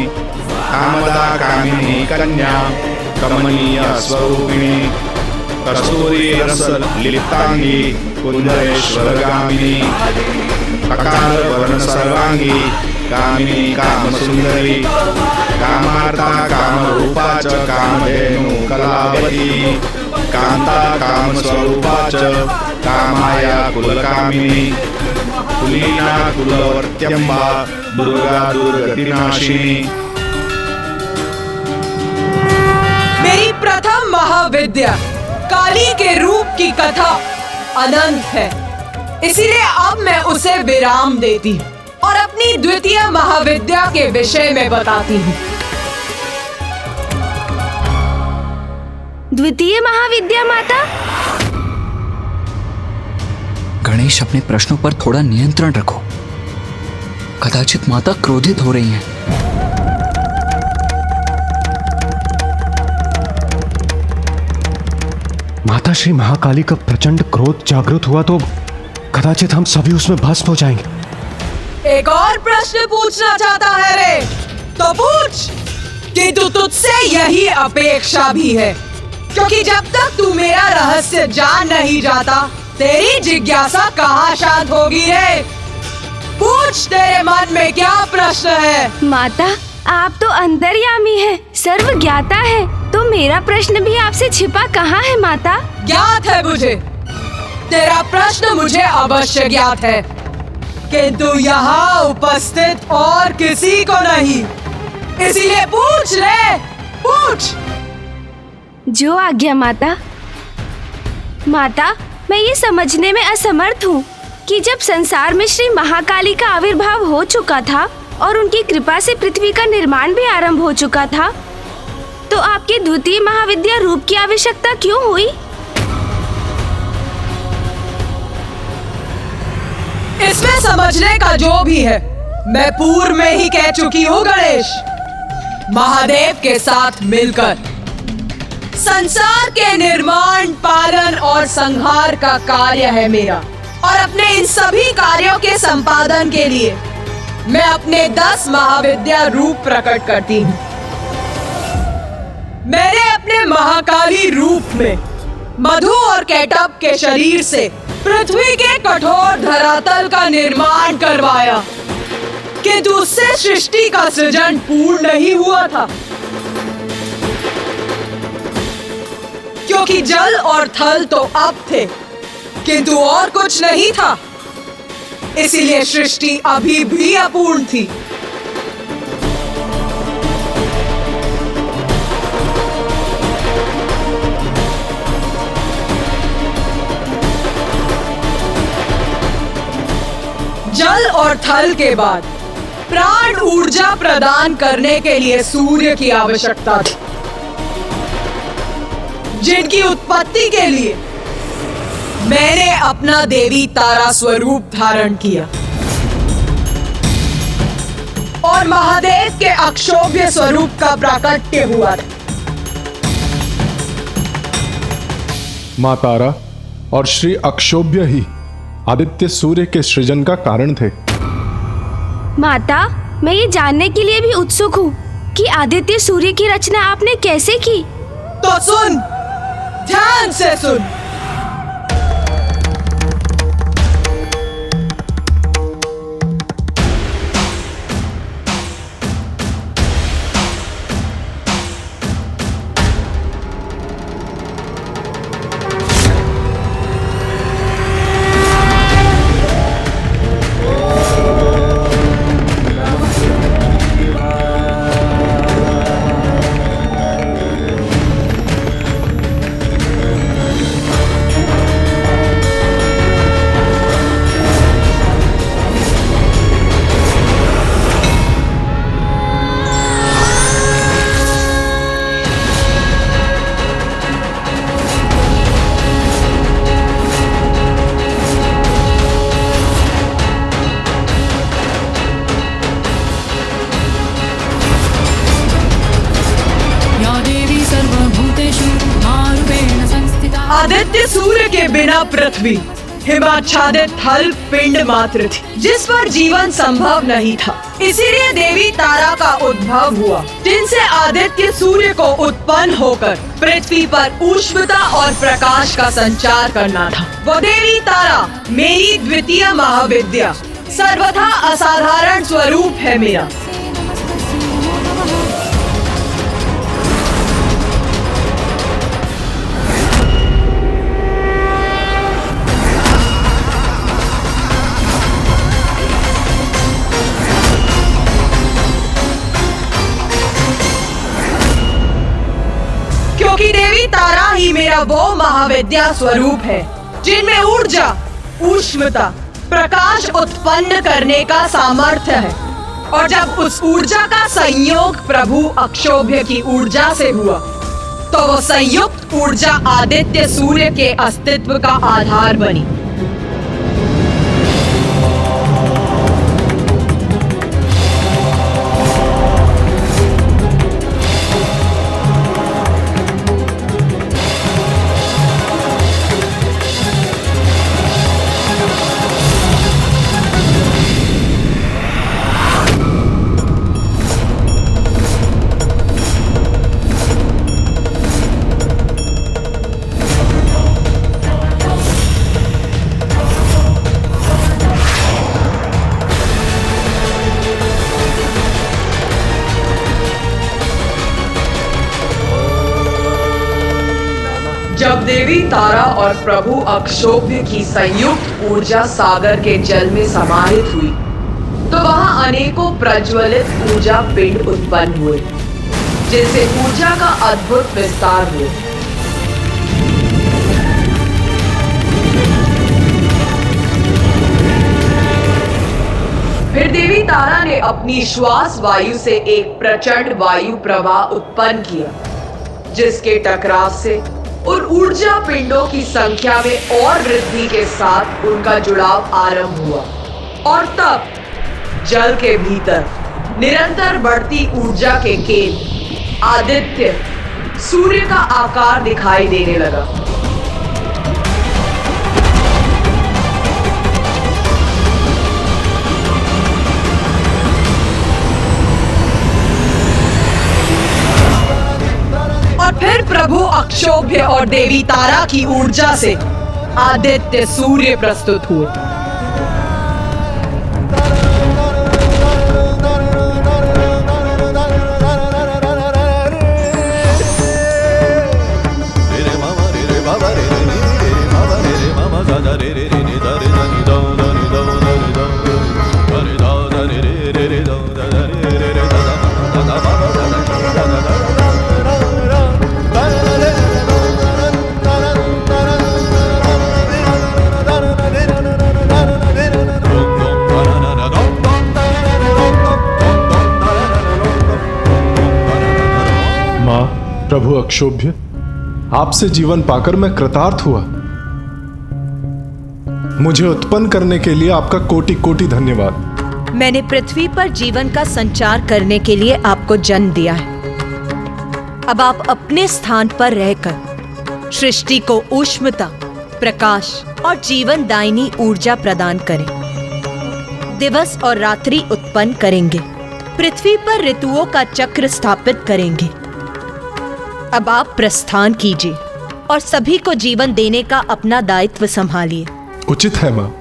कामदा कामिनी कन्या, कमनीय स्वरूपिणी, कस्तूरी रस लिप्तांगी, कुंदरेश्वरगामिनी, ककार वर्ण सर्वांगी, कामिनी कामसुंदरी, कामार्ता कामरूपा च, कामधेनु कलावती, कांता कामस्वरूपा च, कामाया कुलकामिनी, कुलीना कुलवर्त्यंबा, दुर्गा दुर्गतिनाशिनी। मेरी प्रथम महाविद्या काली के रूप की कथा अनंत है, इसीलिए अब मैं उसे विराम देती हूँ और अपनी द्वितीय महाविद्या के विषय में बताती हूँ। द्वितीय महाविद्या माता? गणेश, अपने प्रश्नों पर थोड़ा नियंत्रण रखो। कदाचित माता क्रोधित हो रही हैं। माता श्री महाकाली का प्रचंड क्रोध जागृत हुआ तो कदाचित हम सभी उसमें भस्म हो जाएंगे। एक और प्रश्न पूछना चाहता है रे? तो पूछ, किंतु तुझसे यही अपेक्षा भी है, क्योंकि जब तक तू मेरा रहस्य जान नहीं जाता तेरी जिज्ञासा कहाँ शांत होगी रे? पूछ, तेरे मन में क्या प्रश्न है? माता, आप तो अंतर्यामी है, सर्व ज्ञाता है, तो मेरा प्रश्न भी आपसे छिपा कहाँ है माता? ज्ञात है मुझे, तेरा प्रश्न मुझे अवश्य ज्ञात है, किंतु यहाँ उपस्थित और किसी को नहीं, इसीलिए पूछ ले, पूछ। जो आज्ञा माता। माता, मैं ये समझने में असमर्थ हूँ कि जब संसार में श्री महाकाली का आविर्भाव हो चुका था और उनकी कृपा से पृथ्वी का निर्माण भी आरंभ हो चुका था, तो आपके द्वितीय महाविद्या रूप की आवश्यकता क्यों हुई? इसमें समझने का जो भी है मैं पूर्व में ही कह चुकी हूँ गणेश। महादेव के साथ मिलकर संसार के निर्माण, पालन और संहार का कार्य है मेरा, और अपने इन सभी कार्यों के संपादन के लिए मैं अपने 10 महाविद्या रूप प्रकट करती हूँ। मैंने अपने महाकाली रूप में मधु और कैटब के शरीर से पृथ्वी के कठोर धरातल का निर्माण करवाया, किंतु उससे सृष्टि का सृजन पूर्ण नहीं हुआ था, क्योंकि जल और थल तो अब थे, किंतु और कुछ नहीं था, इसीलिए सृष्टि अभी भी अपूर्ण थी। जल और थल के बाद प्राण ऊर्जा प्रदान करने के लिए सूर्य की आवश्यकता थी, जिनकी उत्पत्ति के लिए मैंने अपना देवी तारा स्वरूप धारण किया और महादेव के अक्षोभ्य स्वरूप का प्राकट्य हुआ था। माँ तारा और श्री अक्षोभ्य ही आदित्य सूर्य के सृजन का कारण थे। माता, मैं ये जानने के लिए भी उत्सुक हूँ कि आदित्य सूर्य की रचना आपने कैसे की। तो सुन, ध्यान से सुन। आदित्य सूर्य के बिना पृथ्वी हिमाच्छादित थल पिंड मात्र थी, जिस पर जीवन संभव नहीं था। इसीलिए देवी तारा का उद्भव हुआ, जिनसे आदित्य सूर्य को उत्पन्न होकर पृथ्वी पर ऊष्मता और प्रकाश का संचार करना था। वो देवी तारा मेरी द्वितीय महाविद्या, सर्वथा असाधारण स्वरूप है मेरा। क्योंकि देवी तारा ही मेरा वो महाविद्या स्वरूप है जिनमें ऊर्जा, ऊष्मता, प्रकाश उत्पन्न करने का सामर्थ्य है। और जब उस ऊर्जा का संयोग प्रभु अक्षोभ्य की ऊर्जा से हुआ, तो वो संयुक्त ऊर्जा आदित्य सूर्य के अस्तित्व का आधार बनी। जब देवी तारा और प्रभु अक्षोभ्य की संयुक्त ऊर्जा सागर के जल में समाहित हुई, तो वहां अनेकों प्रज्वलित ऊर्जा पिंड उत्पन्न हुए, जिनसे ऊर्जा का अद्भुत विस्तार हुआ। फिर देवी तारा ने अपनी श्वास वायु से एक प्रचंड वायु प्रवाह उत्पन्न किया, जिसके टकराव से और ऊर्जा पिंडों की संख्या में और वृद्धि के साथ उनका जुड़ाव आरंभ हुआ। और तब जल के भीतर निरंतर बढ़ती ऊर्जा के केंद्र आदित्य सूर्य का आकार दिखाई देने लगा। और फिर प्रभु अक्षोभ्य और देवी तारा की ऊर्जा से आदित्य सूर्य प्रस्तुत हुए। प्रभु अक्षोभ्य, आपसे जीवन पाकर मैं कृतार्थ हुआ। मुझे उत्पन्न करने के लिए आपका कोटि कोटि धन्यवाद। मैंने पृथ्वी पर जीवन का संचार करने के लिए आपको जन्म दिया है। अब आप अपने स्थान पर रहकर सृष्टि को ऊष्मता, प्रकाश और जीवन दायिनी ऊर्जा प्रदान करें। दिवस और रात्रि उत्पन्न करेंगे। पृथ्वी पर ऋतुओं का चक्र स्थापित करेंगे। अब आप प्रस्थान कीजिए और सभी को जीवन देने का अपना दायित्व संभालिए। उचित है माँ।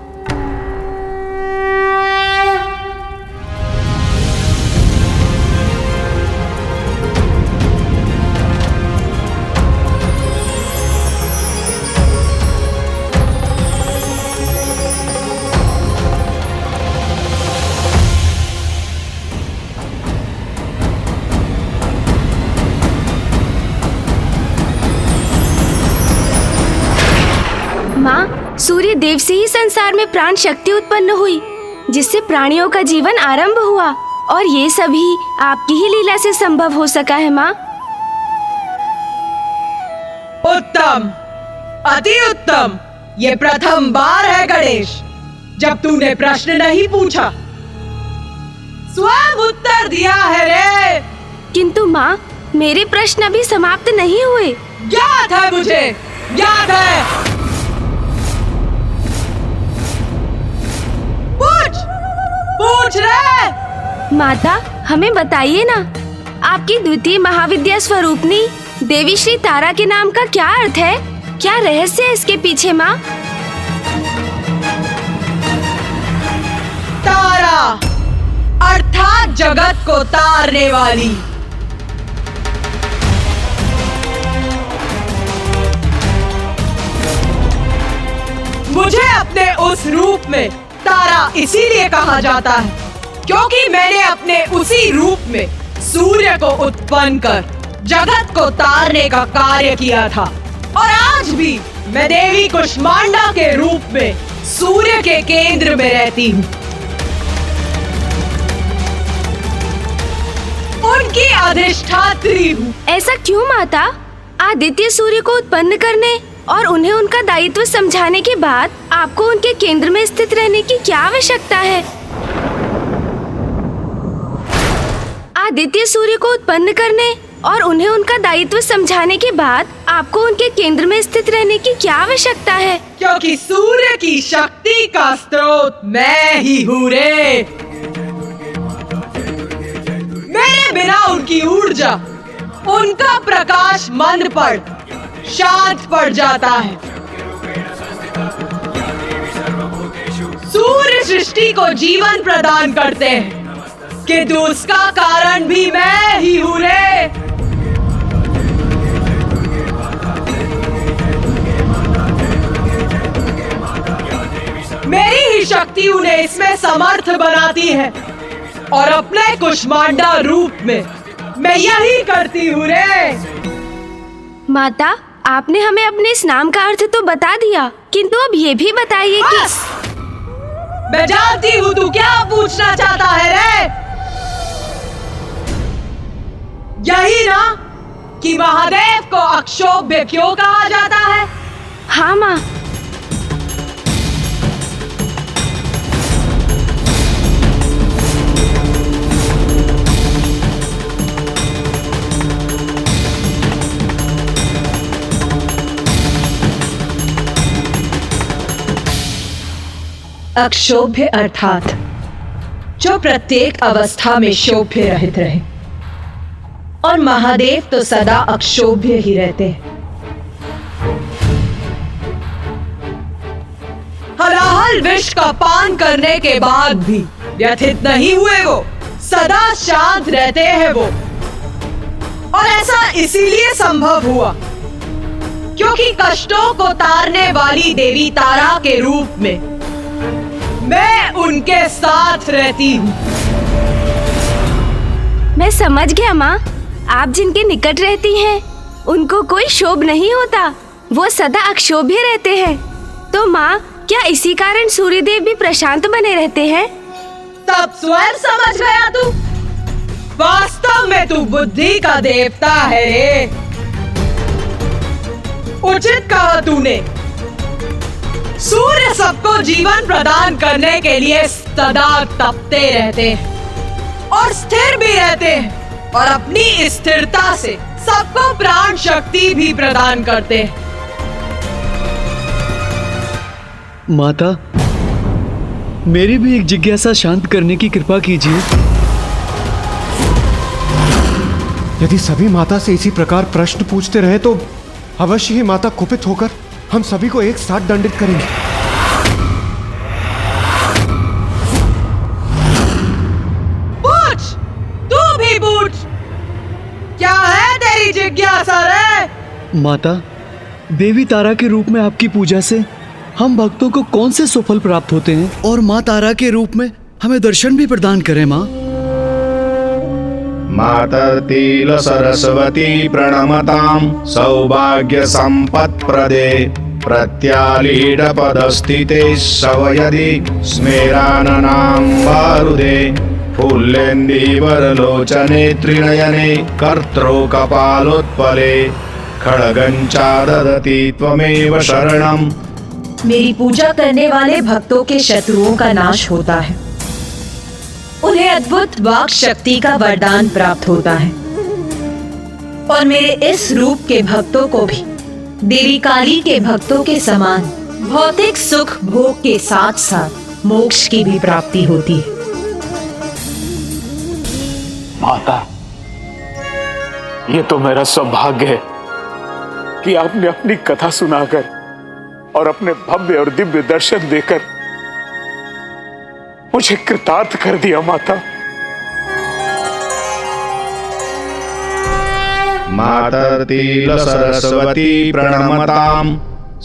माँ, सूर्य देव से ही संसार में प्राण शक्ति उत्पन्न हुई, जिससे प्राणियों का जीवन आरंभ हुआ, और ये सभी आपकी ही लीला से संभव हो सका है माँ। उत्तम, अति उत्तम। ये प्रथम बार है गणेश जब तूने प्रश्न नहीं पूछा, स्वयं उत्तर दिया है रे। किंतु माँ, मेरे प्रश्न अभी समाप्त नहीं हुए। ज्ञात है मुझे, ज्ञात है। पूछ रे। माता, हमें बताइए ना, आपकी द्वितीय महाविद्या स्वरूपनी देवी श्री तारा के नाम का क्या अर्थ है? क्या रहस्य है इसके पीछे माँ? तारा अर्थात जगत को तारने वाली। मुझे अपने उस रूप में तारा इसीलिए कहा जाता है क्योंकि मैंने अपने उसी रूप में सूर्य को उत्पन्न कर जगत को तारने का कार्य किया था, और आज भी मैं देवी कुष्मांडा के रूप में सूर्य के केंद्र में रहती हूँ। उनकी अधिष्ठात्री हूँ। ऐसा क्यों माता? आदित्य सूर्य को उत्पन्न करने और उन्हें उनका दायित्व समझाने के बाद आपको उनके केंद्र में स्थित रहने की क्या आवश्यकता है? आदित्य सूर्य को उत्पन्न करने और उन्हें उनका दायित्व समझाने के बाद आपको उनके केंद्र में स्थित रहने की क्या आवश्यकता है? क्योंकि सूर्य की शक्ति का स्रोत मैं ही हूँ रे। मेरे बिना उनकी ऊर्जा, उनका प्रकाश मंद पड़, शांत पड़ जाता है। सूर्य सृष्टि को जीवन प्रदान करते हैं, किंतु उसका कारण भी मैं ही हूँ रे। मेरी ही शक्ति उन्हें इसमें समर्थ बनाती है, और अपने कुष्मांडा रूप में मैं यही करती हूँ रे। माता, आपने हमें अपने इस नाम का अर्थ तो बता दिया, किंतु अब ये भी बताइए कि मैं जानती हूँ तू क्या पूछना चाहता है रे। यही ना कि महादेव को अक्षोभ्य क्यों कहा जाता है? हाँ माँ। अक्षोभ्य अर्थात जो प्रत्येक अवस्था में शोभ्य रहित रहे, और महादेव तो सदा अक्षोभ्य ही रहते हैं। हलाहल विष का पान करने के बाद भी व्यथित नहीं हुए वो, सदा शांत रहते हैं वो। और ऐसा इसीलिए संभव हुआ क्योंकि कष्टों को तारने वाली देवी तारा के रूप में मैं उनके साथ रहती हूँ। मैं समझ गया माँ, आप जिनके निकट रहती हैं, उनको कोई क्षोभ नहीं होता, वो सदा अक्षोभ्य रहते हैं। तो माँ, क्या इसी कारण सूर्यदेव भी प्रशांत बने रहते हैं? तब स्वयं समझ गया तू। वास्तव में तू बुद्धि का देवता है रे। उचित कहा तूने। सूर्य सबको जीवन प्रदान करने के लिए सदा तपते रहते हैं और स्थिर भी रहते हैं, और अपनी स्थिरता से सबको प्राण शक्ति भी प्रदान करते हैं। माता, मेरी भी एक जिज्ञासा शांत करने की कृपा कीजिए। यदि सभी माता से इसी प्रकार प्रश्न पूछते रहे तो अवश्य ही माता कुपित होकर हम सभी को एक साथ दंडित करेंगे। पूछ, तू भी पूछ, क्या है तेरी जिज्ञासा रे? माता, देवी तारा के रूप में आपकी पूजा से हम भक्तों को कौन से सुफल प्राप्त होते हैं, और माँ तारा के रूप में हमें दर्शन भी प्रदान करें। माँ मातर्तिल सरस्वती प्रणमतां सौभाग्य संपत्प्रदे प्रत्यालीड पदस्थिते सवयदि स्मेराननां वारुदे फुल्लेन्दीवरलोचने त्रिनयने कर्त्रो कपालोत्पले खड्गञ्चाददति त्वमेव शरणम्। मेरी पूजा करने वाले भक्तों के शत्रुओं का नाश होता है, उन्हें अद्भुत वाक शक्ति का वरदान प्राप्त होता है, और मेरे इस रूप के भक्तों को भी देवी काली के भक्तों के समान भौतिक सुख भोग के साथ साथ मोक्ष की भी प्राप्ति होती है। माता, ये तो मेरा सौभाग्य है कि आपने अपनी कथा सुनाकर और अपने भव्य और दिव्य दर्शन देकर मुझे कृतार्थ कर दिया। माता, मातर्तिल सरस्वती प्रणमतां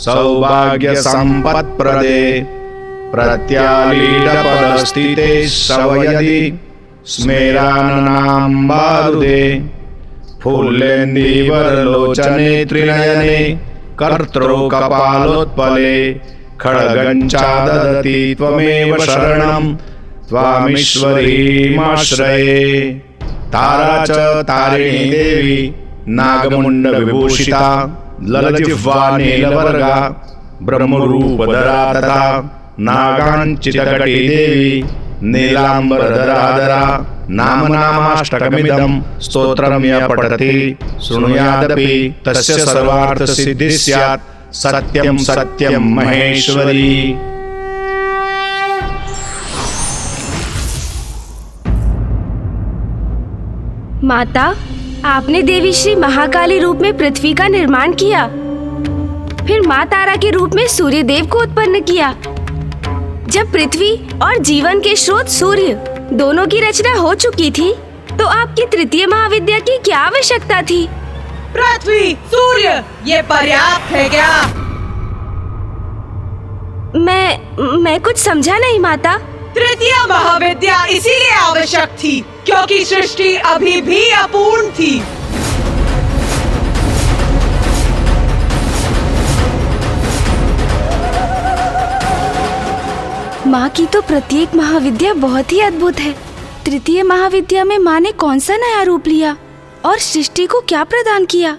सौभाग्य संपत्प्रदे प्रत्यालीड पदस्थिते सवयदि स्मेराननां वारुदे फुल्लेन्दीवरलोचने त्रिनयने कर्त्रो कपालोत्पले खड्गञ्चाददति त्वमेव शरणं त्वामीश्वरीमाश्रये। तारा च तारिणी देवी नागमुंड विभूषिता ललजिह्वा नीलवर्गा ब्रह्मरूपधरा तथा नागांचितकटी देवी नीलांबरधराधरा नाम नामाष्टकमिदं स्तोत्रं य पठति शृणुयादपि तस्य सर्वार्थ सिद्धि स्यात्। सत्यं सत्यं महेश्वरी। माता, आपने देवी श्री महाकाली रूप में पृथ्वी का निर्माण किया, फिर माँ तारा के रूप में सूर्य देव को उत्पन्न किया। जब पृथ्वी और जीवन के स्रोत सूर्य दोनों की रचना हो चुकी थी, तो आपकी तृतीय महाविद्या की क्या आवश्यकता थी? पृथ्वी, सूर्य, ये पर्याप्त है क्या? मैं कुछ समझा नहीं माता। तृतीय महाविद्या इसीलिए आवश्यक थी क्योंकि सृष्टि अभी भी अपूर्ण थी। माँ की तो प्रत्येक महाविद्या बहुत ही अद्भुत है। तृतीय महाविद्या में माँ ने कौन सा नया रूप लिया और सृष्टि को क्या प्रदान किया?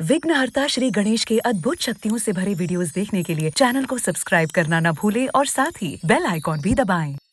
विघ्नहर्ता श्री गणेश के अद्भुत शक्तियों से भरे वीडियोस देखने के लिए चैनल को सब्सक्राइब करना न भूलें और साथ ही बेल आइकॉन भी दबाएं।